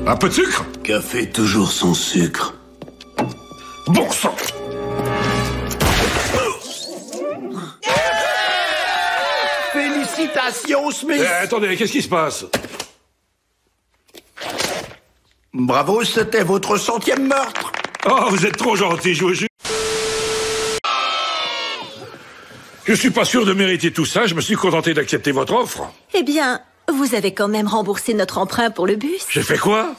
Un peu de sucre? Café toujours sans sucre. Bon sang! Félicitations, Smith! Attendez, qu'est-ce qui se passe? Bravo, c'était votre 100e meurtre. Oh, vous êtes trop gentil, je vous jure. Je suis pas sûr de mériter tout ça, je me suis contenté d'accepter votre offre. Eh bien, vous avez quand même remboursé notre emprunt pour le bus. J'ai fait quoi?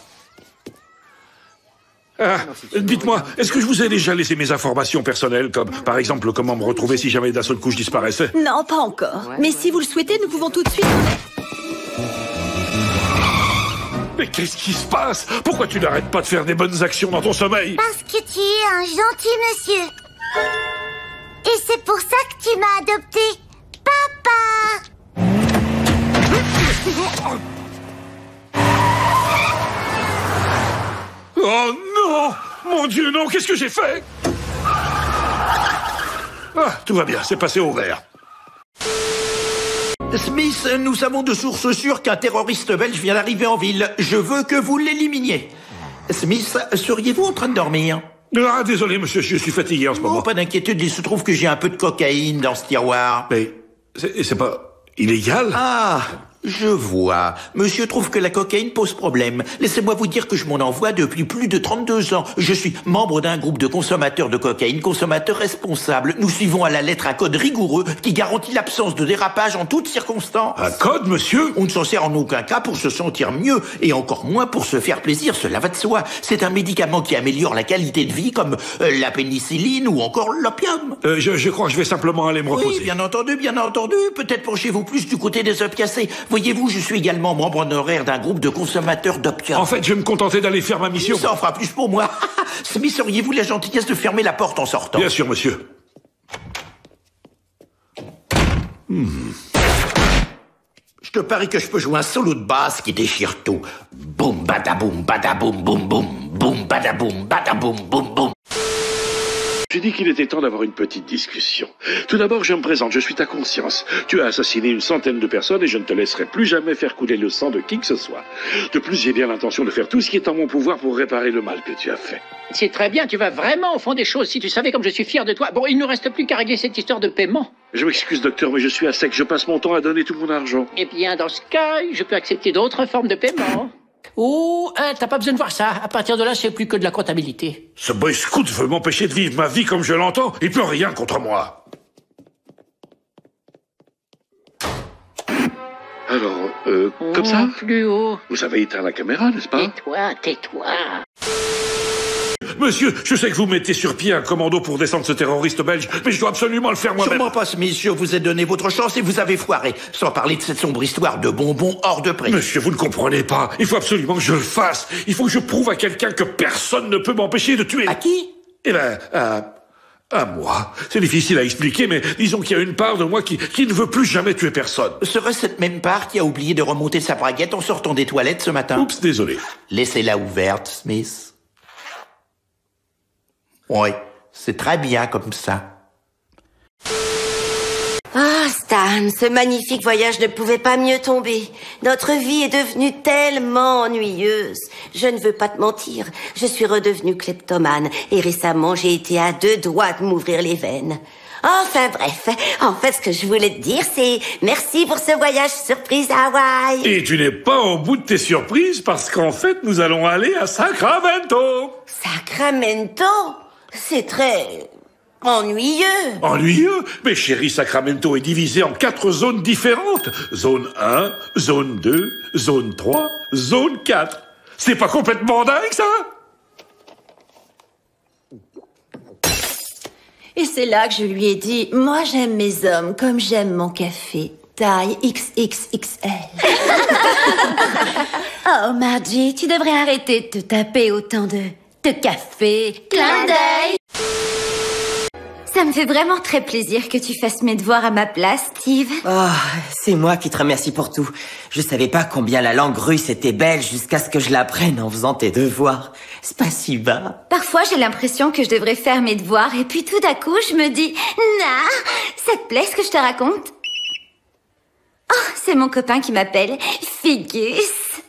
Ah, dites-moi, est-ce que je vous ai déjà laissé mes informations personnelles, comme par exemple comment me retrouver si jamais d'un seul coup je disparaissais? Non, pas encore. Mais si vous le souhaitez, nous pouvons tout de suite... Mais qu'est-ce qui se passe? Pourquoi tu n'arrêtes pas de faire des bonnes actions dans ton sommeil? Parce que tu es un gentil monsieur. Et c'est pour ça que tu m'as adopté. Papa! Oh non! Mon Dieu, non! Qu'est-ce que j'ai fait? Ah, tout va bien, c'est passé au vert. Smith, nous savons de sources sûres qu'un terroriste belge vient d'arriver en ville. Je veux que vous l'éliminiez. Smith, seriez-vous en train de dormir? Ah, désolé, monsieur, je suis fatigué en ce moment. Oh, pas d'inquiétude, il se trouve que j'ai un peu de cocaïne dans ce tiroir. Mais c'est pas illégal? Ah, je vois. Monsieur trouve que la cocaïne pose problème. Laissez-moi vous dire que je m'en envoie depuis plus de 32 ans. Je suis membre d'un groupe de consommateurs de cocaïne, consommateurs responsables. Nous suivons à la lettre un code rigoureux qui garantit l'absence de dérapage en toutes circonstances. Un code, monsieur? On ne s'en sert en aucun cas pour se sentir mieux, et encore moins pour se faire plaisir, cela va de soi. C'est un médicament qui améliore la qualité de vie, comme la pénicilline ou encore l'opium. Je crois que je vais simplement aller me reposer. Oui, bien entendu, bien entendu. Peut-être penchez-vous plus du côté des opiacés. Voyez-vous, je suis également membre honoraire d'un groupe de consommateurs d'opium. En fait, je vais me contenter d'aller faire ma mission. Ça en fera plus pour moi. Smith, auriez-vous la gentillesse de fermer la porte en sortant? Bien sûr, monsieur. Je te parie que je peux jouer un solo de basse qui déchire tout. Boum, badaboum, badaboum, boum, boum. Boum, badaboum, badaboum, boum, boum. J'ai dit qu'il était temps d'avoir une petite discussion. Tout d'abord, je me présente, je suis ta conscience. Tu as assassiné une centaine de personnes et je ne te laisserai plus jamais faire couler le sang de qui que ce soit. De plus, j'ai bien l'intention de faire tout ce qui est en mon pouvoir pour réparer le mal que tu as fait. C'est très bien, tu vas vraiment au fond des choses. Si tu savais comme je suis fier de toi. Bon, il ne reste plus qu'à régler cette histoire de paiement. Je m'excuse, docteur, mais je suis à sec. Je passe mon temps à donner tout mon argent. Eh bien, dans ce cas, je peux accepter d'autres formes de paiement. Oh, hein, t'as pas besoin de voir ça. À partir de là, c'est plus que de la comptabilité. Ce boy scout veut m'empêcher de vivre ma vie comme je l'entends. Il peut rien contre moi. Alors, comme ça? Plus haut. Vous avez éteint la caméra, n'est-ce pas? Tais-toi, tais-toi. Monsieur, je sais que vous mettez sur pied un commando pour descendre ce terroriste belge, mais je dois absolument le faire moi-même. Sûrement pas, Smith. Je vous ai donné votre chance et vous avez foiré. Sans parler de cette sombre histoire de bonbons hors de prix. Monsieur, vous ne comprenez pas. Il faut absolument que je le fasse. Il faut que je prouve à quelqu'un que personne ne peut m'empêcher de tuer. À qui? Eh ben, à moi. C'est difficile à expliquer, mais disons qu'il y a une part de moi qui ne veut plus jamais tuer personne. Serait-ce cette même part qui a oublié de remonter sa braguette en sortant des toilettes ce matin? Oups, désolé. Laissez-la ouverte, Smith. Oui, c'est très bien comme ça. Ah, Stan, ce magnifique voyage ne pouvait pas mieux tomber. Notre vie est devenue tellement ennuyeuse. Je ne veux pas te mentir, je suis redevenue kleptomane et récemment j'ai été à 2 doigts de m'ouvrir les veines. Enfin bref, en fait ce que je voulais te dire c'est merci pour ce voyage surprise à Hawaï. Et tu n'es pas au bout de tes surprises parce qu'en fait nous allons aller à Sacramento. Sacramento? C'est très... ennuyeux. Ennuyeux? Mais chérie, Sacramento est divisé en 4 zones différentes. Zone 1, zone 2, zone 3, zone 4. C'est pas complètement dingue, ça? Et c'est là que je lui ai dit, moi j'aime mes hommes comme j'aime mon café. Taille XXXL. Oh Margie, tu devrais arrêter de te taper autant de café. Clin d'œil. Ça me fait vraiment très plaisir que tu fasses mes devoirs à ma place, Steve. Oh, c'est moi qui te remercie pour tout. Je savais pas combien la langue russe était belle jusqu'à ce que je l'apprenne en faisant tes devoirs. Spasiba. Parfois, j'ai l'impression que je devrais faire mes devoirs et puis tout d'un coup, je me dis « Nah, ça te plaît ce que je te raconte ?» Oh, c'est mon copain qui m'appelle Figus.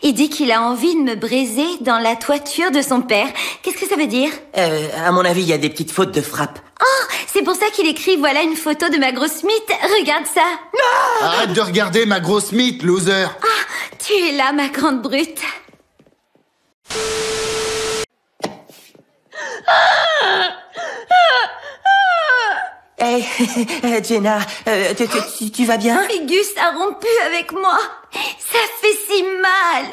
Il dit qu'il a envie de me braiser dans la toiture de son père. Qu'est-ce que ça veut dire? À mon avis, il y a des petites fautes de frappe. Oh, c'est pour ça qu'il écrit « Voilà une photo de ma grosse mythe. Regarde ça. » Arrête de regarder ma grosse mythe, loser. Ah, tu es là, ma grande brute. Hey, Jenna, tu vas bien? Figus a rompu avec moi. Ça fait si mal.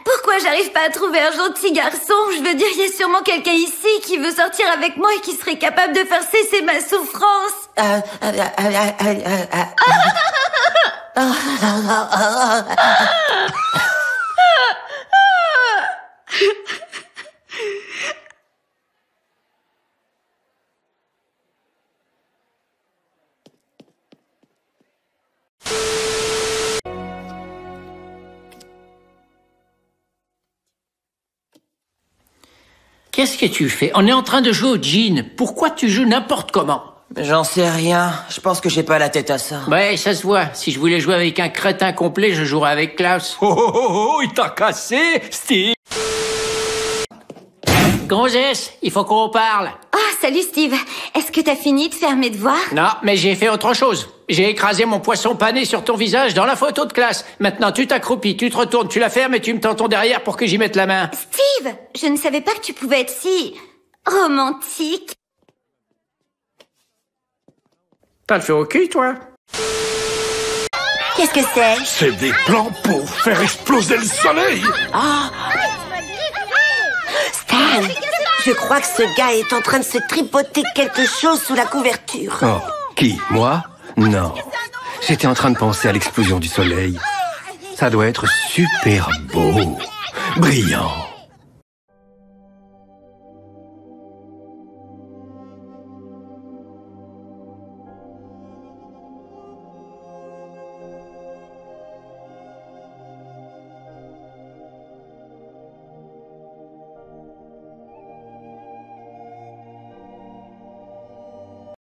Pourquoi j'arrive pas à trouver un gentil garçon? Je veux dire, il y a sûrement quelqu'un ici qui veut sortir avec moi et qui serait capable de faire cesser ma souffrance. Qu'est-ce que tu fais? On est en train de jouer au gin. Pourquoi tu joues n'importe comment? J'en sais rien. Je pense que j'ai pas la tête à ça. Ouais, ça se voit. Si je voulais jouer avec un crétin complet, je jouerais avec Klaus. Oh, oh, oh, oh, il t'a cassé, Steve. Grossesse, il faut qu'on parle. Ah, salut Steve. Est-ce que t'as fini de faire mes devoirs? Non, mais j'ai fait autre chose. J'ai écrasé mon poisson pané sur ton visage dans la photo de classe. Maintenant, tu t'accroupis, tu te retournes, tu la fermes et tu me tends ton derrière pour que j'y mette la main. Steve, je ne savais pas que tu pouvais être si romantique. T'as le feu au cul, toi? Qu'est-ce que c'est? C'est des plans pour faire exploser le soleil. Ah! Stan, je crois que ce gars est en train de se tripoter quelque chose sous la couverture. Oh, qui? Moi? Non. J'étais en train de penser à l'explosion du soleil. Ça doit être super beau, brillant.